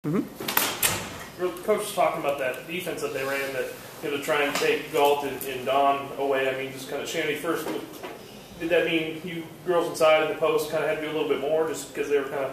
Coach was talking about that defense that they ran, that to try and take Galt and Don away. I mean, just kind of Shanity first. Did that mean you girls inside in the post kind of had to do a little bit more, just because they were kind of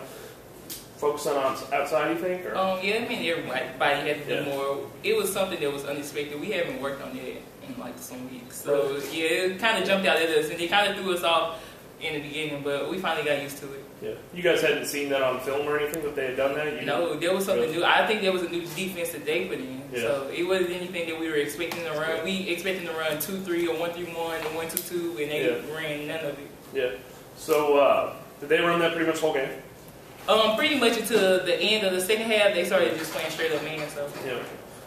focusing on outside? You think? Or? Yeah, I mean everybody had to do more. It was something that was unexpected. We haven't worked on it in like some weeks, so yeah, it kind of jumped out at us, and it kind of threw us off in the beginning, but we finally got used to it. Yeah. You guys hadn't seen that on film or anything, that they had done that? No, there was something new. I think there was a new defense that they put in. Yeah. So it wasn't anything that we were expecting to run. We expected to run 2-3 or 1-3-1 or 1-2-2, and they ran none of it. Yeah. So did they run that pretty much the whole game? Pretty much until the end of the second half, they started just playing straight up man stuff. Yeah.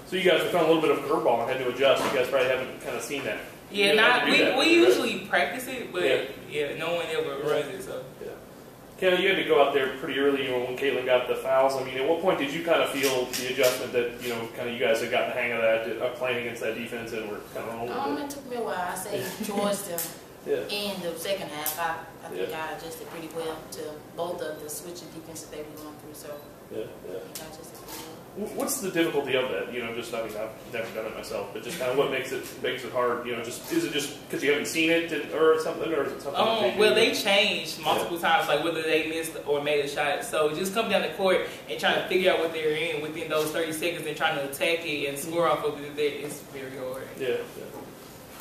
So you guys were throwing a little bit of a curveball and had to adjust. You guys probably haven't kind of seen that. Yeah, we usually practice it, but no one ever runs it. So. Keanna, you had to go out there pretty early, when Caitlin got the fouls. I mean, at what point did you kind of feel the adjustment that, kind of you guys had gotten the hang of that, playing against that defense, and were kind of rolling? It took me a while. I say towards the end of the second half, I think I adjusted pretty well to both of the switching defenses they were going through. So I adjusted pretty well. What's the difficulty of that? Just, I mean, I've never done it myself, but just kind of what makes it hard? Is it just because you haven't seen it, or something, or is it something? Well, they changed multiple times, like whether they missed or made a shot. So just coming down the court and trying to figure out what they're in within those 30 seconds and trying to attack it and score off of it, it's very hard. Yeah.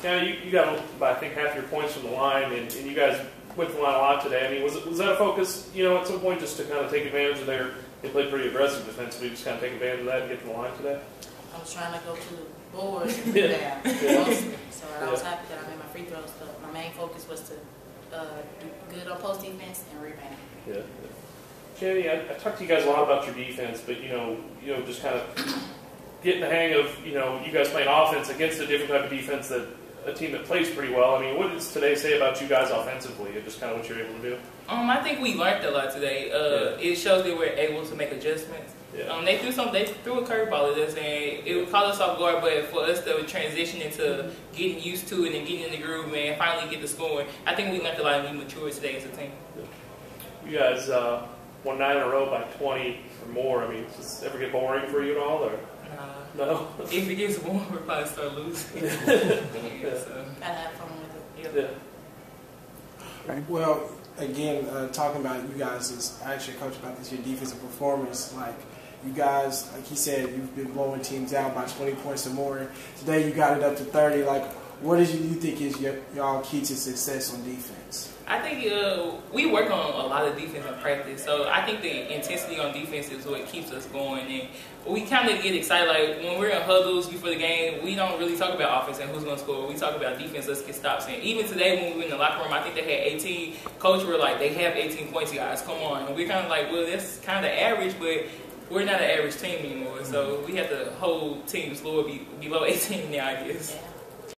Keanna, you got, I think, half your points from the line, and you guys went to the line a lot today. I mean, was that a focus, at some point, just to kind of take advantage of they played pretty aggressive defensively, just kind of take advantage of that and get to the line today? I was trying to go to the board and do that mostly. So I was happy that I made my free throws, but my main focus was to do good on post defense and rebound. Yeah. Shanity, I talked to you guys a lot about your defense, but just kind of getting the hang of you guys playing offense against a different type of defense, that a team that plays pretty well. I mean, what does today say about you guys offensively, and just kind of what you're able to do? I think we learned a lot today. It shows that we're able to make adjustments. They threw a curveball at us, and it would call us off guard, but for us to transition into getting used to it and getting in the groove and finally get the scoring, I think we learned a lot and we matured today as a team. You guys won 9 in a row by 20 or more. I mean, does this ever get boring for you at all, or? No. If it gets boring, we'll probably start losing. Gotta have fun with it. Right. Well, again, talking about you guys, I actually coach about this, your defensive performance. Like, you guys, like he said, you've been blowing teams out by 20 points or more. Today you got it up to 30. Like, what do you think is y'all key to success on defense? I think we work on a lot of defense in practice, so I think the intensity on defense is what keeps us going. And we kind of get excited, like when we're in huddles before the game, we don't really talk about offense and who's going to score. We talk about defense, let's get stops. And even today when we were in the locker room, I think they had 18. Coach were like, they have 18 points, guys, come on. And we're kind of like, well, that's kind of average, but we're not an average team anymore. So we have to hold teams below 18 now, I guess.